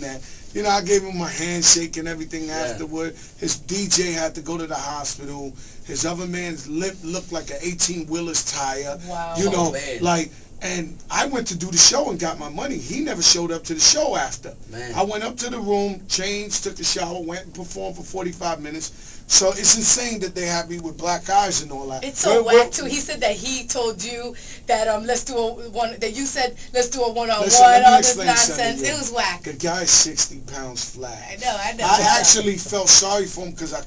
that. You know, I gave him a handshake and everything afterward. His DJ had to go to the hospital. His other man's lip looked like an 18-wheeler's tire. Wow. You know, like, and I went to do the show and got my money. He never showed up to the show after. Man. I went up to the room, changed, took a shower, went and performed for 45 minutes. So it's insane that they have me with black eyes and all that. It's so whack too. He said that he told you that let's do a one. That you said let's do a one-on-one. All this nonsense. It was whack. The guy's 60 pounds flat. I know. I actually felt sorry for him because I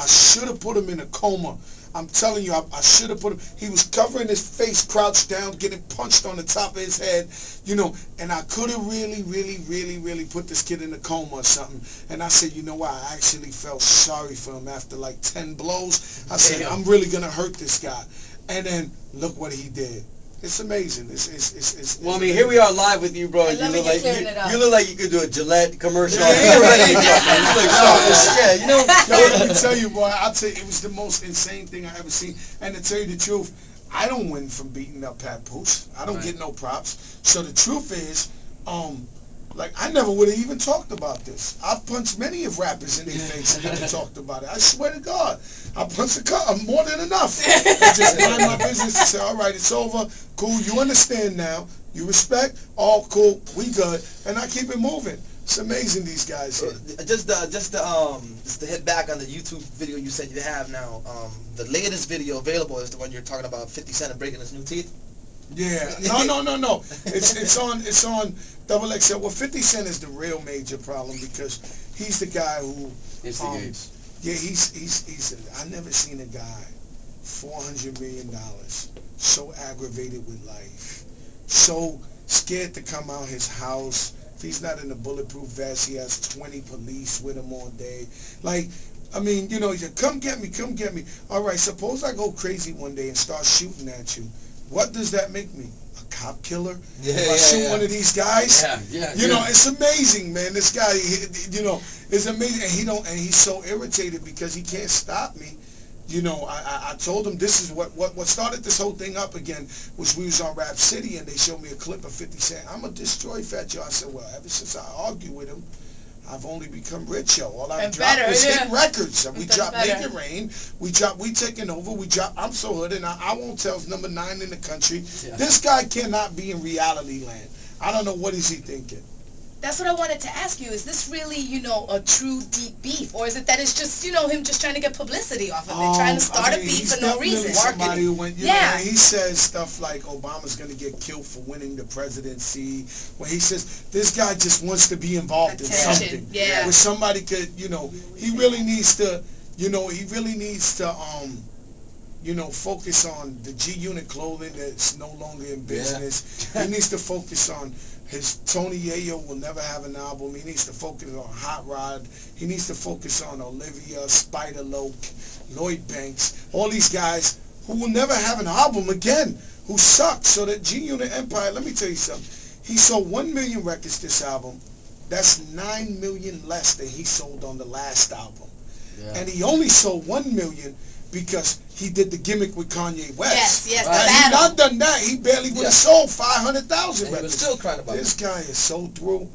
should have put him in a coma. I'm telling you, I should have put him. He was covering his face, crouched down, getting punched on the top of his head, you know. And I could have really put this kid in a coma or something. And I said, you know what? I actually felt sorry for him after like 10 blows. I said, I'm really gonna hurt this guy. And then look what he did. It's amazing. It's well, I mean, here we are live with you, bro. You look like you could do a Gillette commercial. You know. Let me tell you, boy. I'll tell you, it was the most insane thing I ever seen. And to tell you the truth, I don't win from beating up Papoose. I don't get no props. So the truth is, like, I never would have even talked about this. I've punched many of rappers in their face and never talked about it. I swear to God, I punched more than enough. I just mind my business and say, all right, it's over. Cool, you understand now. You respect. All cool, we good. And I keep it moving. It's amazing, these guys here. Just to hit back on the YouTube video you said you have now. The latest video available is the one you're talking about, 50 Cent and breaking his new teeth. Yeah, no. It's on Double XL. Well, 50 Cent is the real major problem because he's the guy who instigates. Yeah, he's. I never seen a guy $400 million so aggravated with life, so scared to come out his house. If he's not in a bulletproof vest, he has 20 police with him all day. Like, I mean, you know, he said, come get me. All right, suppose I go crazy one day and start shooting at you. What does that make me? A cop killer? If I shoot one of these guys? You know, it's amazing, man. This guy, you know, it's amazing. And he's so irritated because he can't stop me. You know, I told him this is what started this whole thing up again was we was on Rap City and they showed me a clip of 50 Cent. I'm going to destroy Fat Joe. I said, well, ever since I argued with him, I've only become rich, yo. All I've dropped is hit records. We dropped Make It Rain. We dropped We Taking Over. We dropped I'm So Hood, and I Won't Tell's number 9 in the country. This guy cannot be in reality land. I don't know what is he thinking. That's what I wanted to ask you. Is this really, you know, a true deep beef? Or is it that it's just, you know, him just trying to get publicity off of it, trying to start a beef for no reason? Somebody who went, you know, he says stuff like Obama's going to get killed for winning the presidency. When he says, this guy just wants to be involved in something. Where somebody could, you know, he really needs to, you know, focus on the G-Unit clothing that's no longer in business. He needs to focus on his Tony Yayo will never have an album. He needs to focus on Hot Rod. He needs to focus on Olivia, Spider Loke, Lloyd Banks, all these guys who will never have an album again, who suck. So that G-Unit Empire, let me tell you something. He sold 1 million records this album. That's 9 million less than he sold on the last album. And he only sold 1 million because he did the gimmick with Kanye West. Had he not done that, he barely would have sold 500,000 records. He was still crying about this guy is so through.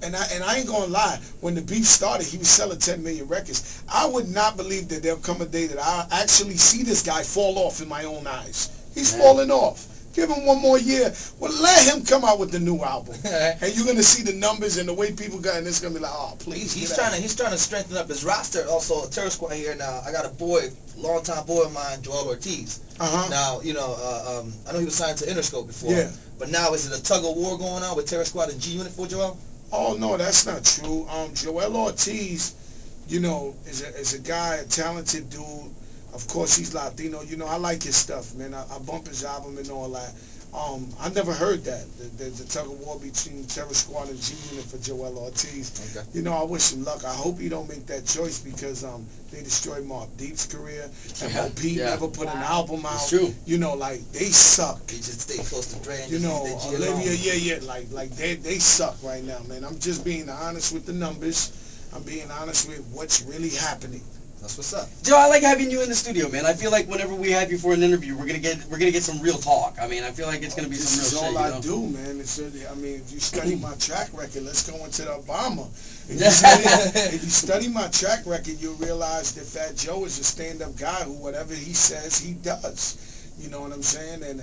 And I ain't gonna lie, when the beef started, he was selling 10 million records. I would not believe that there'll come a day that I'll actually see this guy fall off in my own eyes. He's falling off. Give him 1 more year. Well, let him come out with the new album, and you're gonna see the numbers and the way people got, and it's gonna be like, oh, please. He's trying to strengthen up his roster. Also, Terror Squad here now. I got a boy, longtime boy of mine, Joel Ortiz. Now, you know, I know he was signed to Interscope before. But now is it a tug of war going on with Terror Squad and G-Unit for Joel? Oh no, that's not true. Joel Ortiz, you know, is a guy, a talented dude. Of course, he's Latino. You know, I like his stuff, man. I bump his album and all that. I never heard that. There's a tug of war between Terror Squad and G-Unit for Joel Ortiz. You know, I wish him luck. I hope he don't make that choice because they destroyed Mobb Deep's career. And Mo P never put an album out. It's true. You know, like, they suck. He just stay close to Dre. You know, Olivia, like they suck right now, man. I'm just being honest with the numbers. I'm being honest with what's really happening. That's what's up. Joe, I like having you in the studio, man. I feel like whenever we have you for an interview, we're gonna get some real talk. I mean, I feel like it's gonna be some real shit. This is all I do, man. I mean, if you study my track record, let's go into the Obama. If you study my track record, you'll realize that Fat Joe is a stand-up guy who whatever he says, he does. You know what I'm saying? And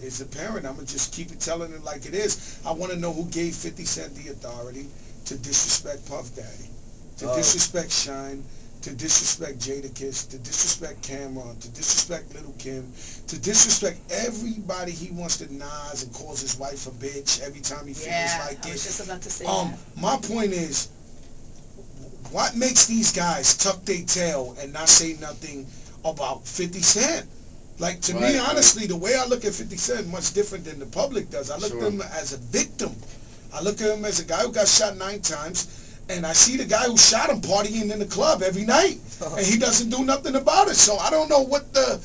it's apparent. I'm going to just keep it telling it like it is. I want to know who gave 50 Cent the authority to disrespect Puff Daddy, to disrespect Shine, to disrespect Jadakiss, to disrespect Cameron, to disrespect Little Kim, to disrespect everybody he wants to Nas and calls his wife a bitch every time he feels like it. I was just about to say that. My point is, what makes these guys tuck their tail and not say nothing about 50 Cent? Like, to me, honestly, the way I look at 50 Cent is much different than the public does. I look at him as a victim. I look at him as a guy who got shot 9 times, and I see the guy who shot him partying in the club every night, and he doesn't do nothing about it. So I don't know what the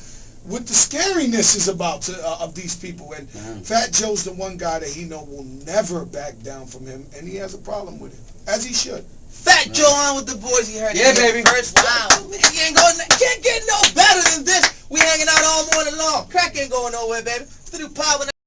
scariness is about of these people. And Fat Joe's the one guy that he know will never back down from him, and he has a problem with it, as he should. Fat Joe on with the boys. You heard it. Yeah, baby. First, wow. Can't get no better than this. We hanging out all morning long. Crack ain't going nowhere, baby. What's the new power?